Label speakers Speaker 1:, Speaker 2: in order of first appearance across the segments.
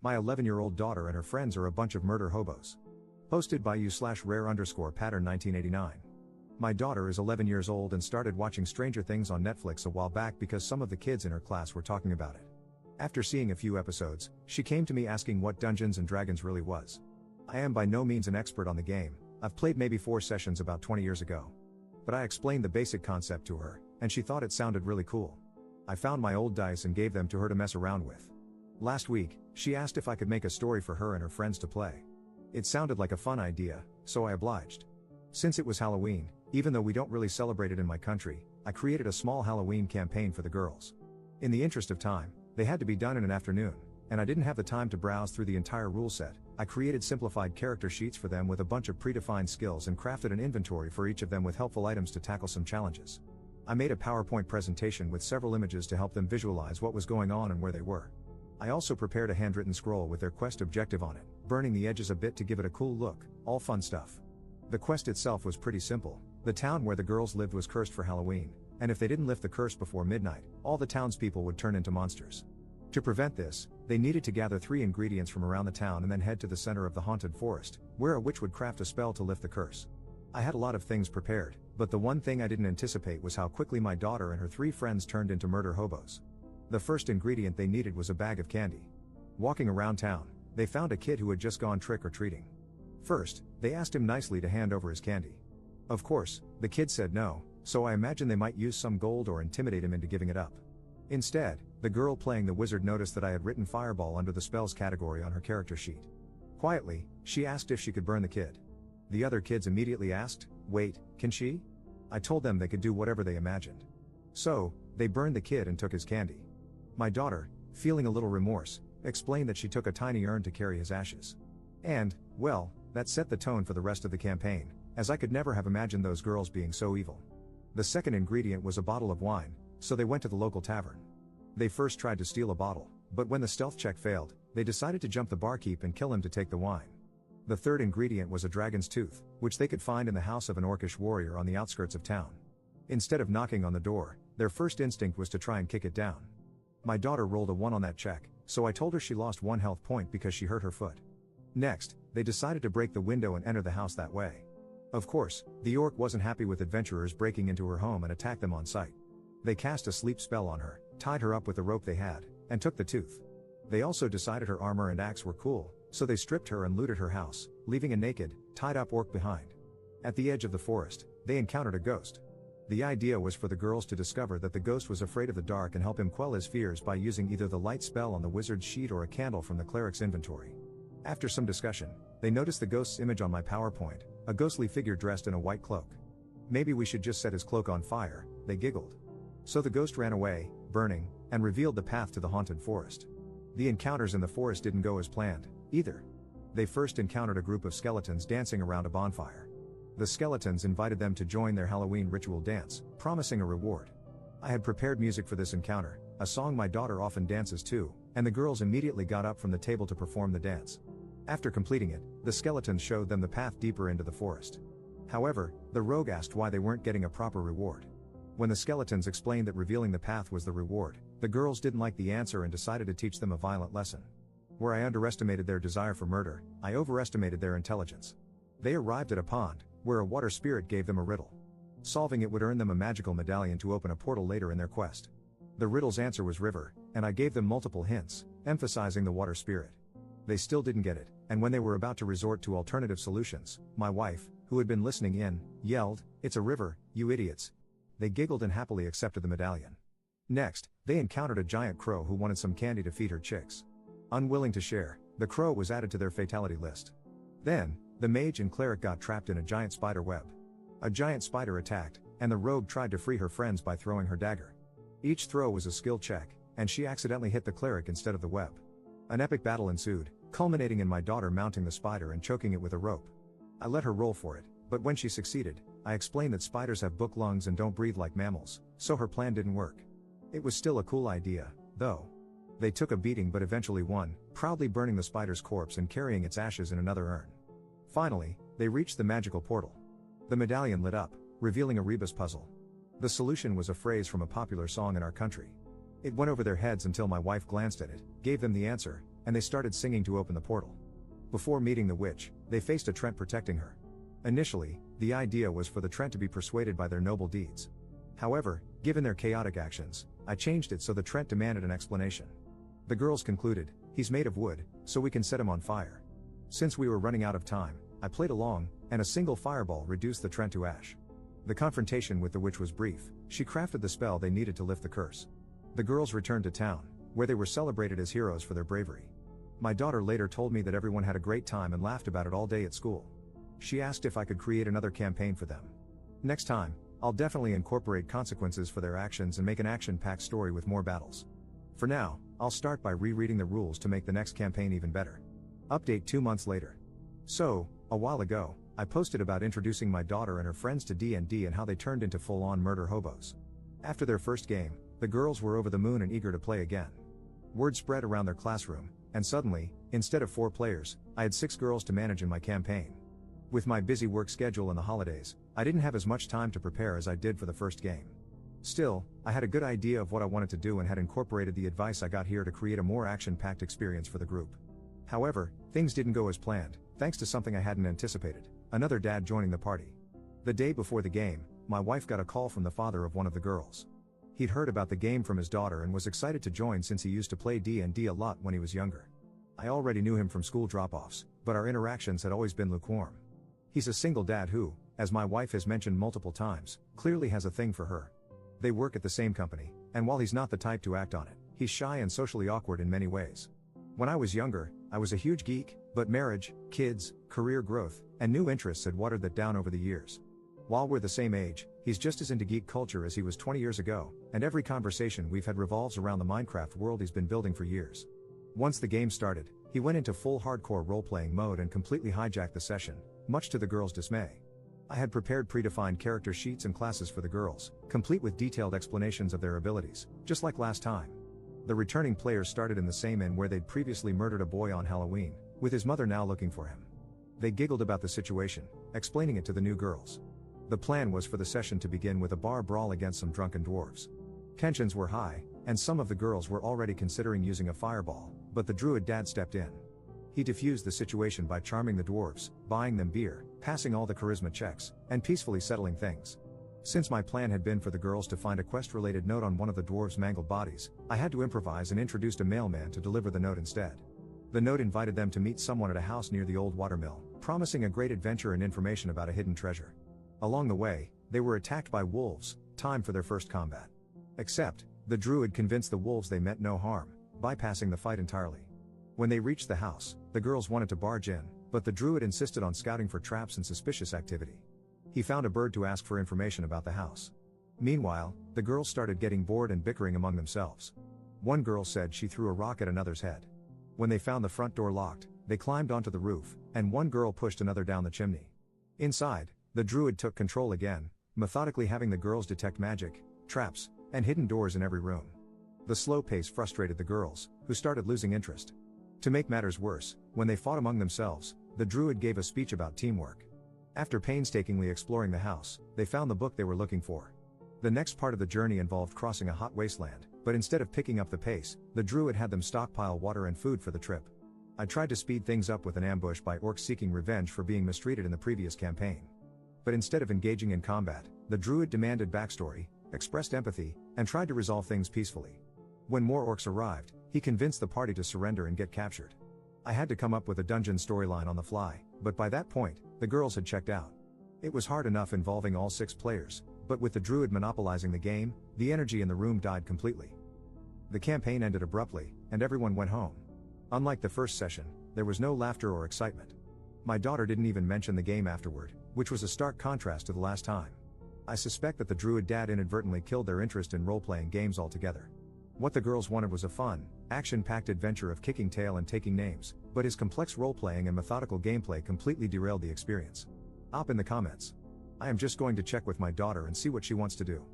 Speaker 1: My 11-year-old daughter and her friends are a bunch of murder hobos. Posted by u/rare_pattern 1989. My daughter is 11 years old and started watching Stranger Things on Netflix a while back because some of the kids in her class were talking about it. After seeing a few episodes, she came to me asking what Dungeons and Dragons really was. I am by no means an expert on the game. I've played maybe 4 sessions about 20 years ago. But I explained the basic concept to her, and she thought it sounded really cool. I found my old dice and gave them to her to mess around with. Last week, she asked if I could make a story for her and her friends to play. It sounded like a fun idea, so I obliged. Since it was Halloween, even though we don't really celebrate it in my country, I created a small Halloween campaign for the girls. In the interest of time, they had to be done in an afternoon, and I didn't have the time to browse through the entire rule set. I created simplified character sheets for them with a bunch of predefined skills and crafted an inventory for each of them with helpful items to tackle some challenges. I made a PowerPoint presentation with several images to help them visualize what was going on and where they were. I also prepared a handwritten scroll with their quest objective on it, burning the edges a bit to give it a cool look, all fun stuff. The quest itself was pretty simple. The town where the girls lived was cursed for Halloween, and if they didn't lift the curse before midnight, all the townspeople would turn into monsters. To prevent this, they needed to gather 3 ingredients from around the town and then head to the center of the haunted forest, where a witch would craft a spell to lift the curse. I had a lot of things prepared, but the one thing I didn't anticipate was how quickly my daughter and her 3 friends turned into murder hobos. The first ingredient they needed was a bag of candy. Walking around town, they found a kid who had just gone trick-or-treating. First, they asked him nicely to hand over his candy. Of course, the kid said no, so I imagined they might use some gold or intimidate him into giving it up. Instead, the girl playing the wizard noticed that I had written fireball under the spells category on her character sheet. Quietly, she asked if she could burn the kid. The other kids immediately asked, "Wait, can she?" I told them they could do whatever they imagined. So, they burned the kid and took his candy. My daughter, feeling a little remorse, explained that she took a tiny urn to carry his ashes. And, well, that set the tone for the rest of the campaign, as I could never have imagined those girls being so evil. The second ingredient was a bottle of wine, so they went to the local tavern. They first tried to steal a bottle, but when the stealth check failed, they decided to jump the barkeep and kill him to take the wine. The third ingredient was a dragon's tooth, which they could find in the house of an orcish warrior on the outskirts of town. Instead of knocking on the door, their first instinct was to try and kick it down. My daughter rolled a 1 on that check, so I told her she lost 1 health point because she hurt her foot. Next, they decided to break the window and enter the house that way. Of course, the orc wasn't happy with adventurers breaking into her home and attacked them on sight. They cast a sleep spell on her, tied her up with the rope they had, and took the tooth. They also decided her armor and axe were cool, so they stripped her and looted her house, leaving a naked, tied-up orc behind. At the edge of the forest, they encountered a ghost. The idea was for the girls to discover that the ghost was afraid of the dark and help him quell his fears by using either the light spell on the wizard's sheet or a candle from the cleric's inventory. After some discussion, they noticed the ghost's image on my PowerPoint, a ghostly figure dressed in a white cloak. "Maybe we should just set his cloak on fire," they giggled. So the ghost ran away, burning, and revealed the path to the haunted forest. The encounters in the forest didn't go as planned, either. They first encountered a group of skeletons dancing around a bonfire. The skeletons invited them to join their Halloween ritual dance, promising a reward. I had prepared music for this encounter, a song my daughter often dances to, and the girls immediately got up from the table to perform the dance. After completing it, the skeletons showed them the path deeper into the forest. However, the rogue asked why they weren't getting a proper reward. When the skeletons explained that revealing the path was the reward, the girls didn't like the answer and decided to teach them a violent lesson. Where I underestimated their desire for murder, I overestimated their intelligence. They arrived at a pond, where a water spirit gave them a riddle. Solving it would earn them a magical medallion to open a portal later in their quest. The riddle's answer was river, and I gave them multiple hints, emphasizing the water spirit. They still didn't get it, and when they were about to resort to alternative solutions, my wife, who had been listening in, yelled, "It's a river, you idiots." They giggled and happily accepted the medallion. Next, they encountered a giant crow who wanted some candy to feed her chicks. Unwilling to share, the crow was added to their fatality list. Then, the mage and cleric got trapped in a giant spider web. A giant spider attacked, and the rogue tried to free her friends by throwing her dagger. Each throw was a skill check, and she accidentally hit the cleric instead of the web. An epic battle ensued, culminating in my daughter mounting the spider and choking it with a rope. I let her roll for it, but when she succeeded, I explained that spiders have book lungs and don't breathe like mammals, so her plan didn't work. It was still a cool idea, though. They took a beating but eventually won, proudly burning the spider's corpse and carrying its ashes in another urn. Finally, they reached the magical portal. The medallion lit up, revealing a rebus puzzle. The solution was a phrase from a popular song in our country. It went over their heads until my wife glanced at it, gave them the answer, and they started singing to open the portal. Before meeting the witch, they faced a Trent protecting her. Initially, the idea was for the Trent to be persuaded by their noble deeds. However, given their chaotic actions, I changed it so the Trent demanded an explanation. The girls concluded, "He's made of wood, so we can set him on fire." Since we were running out of time, I played along, and a single fireball reduced the Trent to ash. The confrontation with the witch was brief. She crafted the spell they needed to lift the curse. The girls returned to town, where they were celebrated as heroes for their bravery. My daughter later told me that everyone had a great time and laughed about it all day at school. She asked if I could create another campaign for them. Next time, I'll definitely incorporate consequences for their actions and make an action-packed story with more battles. For now, I'll start by rereading the rules to make the next campaign even better. Update 2 months later. So, a while ago, I posted about introducing my daughter and her friends to D&D and how they turned into full-on murder hobos. After their first game, the girls were over the moon and eager to play again. Word spread around their classroom, and suddenly, instead of 4 players, I had 6 girls to manage in my campaign. With my busy work schedule and the holidays, I didn't have as much time to prepare as I did for the first game. Still, I had a good idea of what I wanted to do and had incorporated the advice I got here to create a more action-packed experience for the group. However, things didn't go as planned, thanks to something I hadn't anticipated: another dad joining the party. The day before the game, my wife got a call from the father of one of the girls. He'd heard about the game from his daughter and was excited to join since he used to play D&D a lot when he was younger. I already knew him from school drop-offs, but our interactions had always been lukewarm. He's a single dad who, as my wife has mentioned multiple times, clearly has a thing for her. They work at the same company, and while he's not the type to act on it, he's shy and socially awkward in many ways. When I was younger, I was a huge geek, but marriage, kids, career growth, and new interests had watered that down over the years. While we're the same age, he's just as into geek culture as he was 20 years ago, and every conversation we've had revolves around the Minecraft world he's been building for years. Once the game started, he went into full hardcore role-playing mode and completely hijacked the session, much to the girls' dismay. I had prepared predefined character sheets and classes for the girls, complete with detailed explanations of their abilities, just like last time. The returning players started in the same inn where they'd previously murdered a boy on Halloween, with his mother now looking for him. They giggled about the situation, explaining it to the new girls. The plan was for the session to begin with a bar brawl against some drunken dwarves. Tensions were high, and some of the girls were already considering using a fireball, but the druid dad stepped in. He diffused the situation by charming the dwarves, buying them beer, passing all the charisma checks, and peacefully settling things. Since my plan had been for the girls to find a quest-related note on one of the dwarves' mangled bodies, I had to improvise and introduced a mailman to deliver the note instead. The note invited them to meet someone at a house near the old watermill, promising a great adventure and information about a hidden treasure. Along the way, they were attacked by wolves, time for their first combat. Except, the druid convinced the wolves they meant no harm, bypassing the fight entirely. When they reached the house, the girls wanted to barge in, but the druid insisted on scouting for traps and suspicious activity. He found a bird to ask for information about the house. Meanwhile, the girls started getting bored and bickering among themselves. One girl said she threw a rock at another's head. When they found the front door locked, they climbed onto the roof, and one girl pushed another down the chimney. Inside, the druid took control again, methodically having the girls detect magic, traps, and hidden doors in every room. The slow pace frustrated the girls, who started losing interest. To make matters worse, when they fought among themselves, the druid gave a speech about teamwork. After painstakingly exploring the house, they found the book they were looking for. The next part of the journey involved crossing a hot wasteland, but instead of picking up the pace, the druid had them stockpile water and food for the trip. I tried to speed things up with an ambush by orcs seeking revenge for being mistreated in the previous campaign. But instead of engaging in combat, the druid demanded backstory, expressed empathy, and tried to resolve things peacefully. When more orcs arrived, he convinced the party to surrender and get captured. I had to come up with a dungeon storyline on the fly, but by that point, the girls had checked out. It was hard enough involving all 6 players, but with the druid monopolizing the game, the energy in the room died completely. The campaign ended abruptly, and everyone went home. Unlike the first session, there was no laughter or excitement. My daughter didn't even mention the game afterward, which was a stark contrast to the last time. I suspect that the druid dad inadvertently killed their interest in role-playing games altogether. What the girls wanted was a fun, action-packed adventure of kicking tail and taking names, but his complex role-playing and methodical gameplay completely derailed the experience. Op in the comments. I am just going to check with my daughter and see what she wants to do.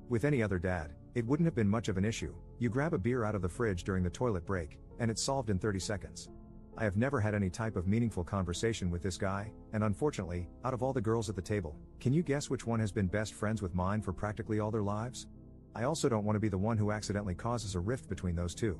Speaker 1: With any other dad, it wouldn't have been much of an issue. You grab a beer out of the fridge during the toilet break, and it's solved in 30 seconds. I have never had any type of meaningful conversation with this guy, and unfortunately, out of all the girls at the table, can you guess which one has been best friends with mine for practically all their lives? I also don't want to be the one who accidentally causes a rift between those two.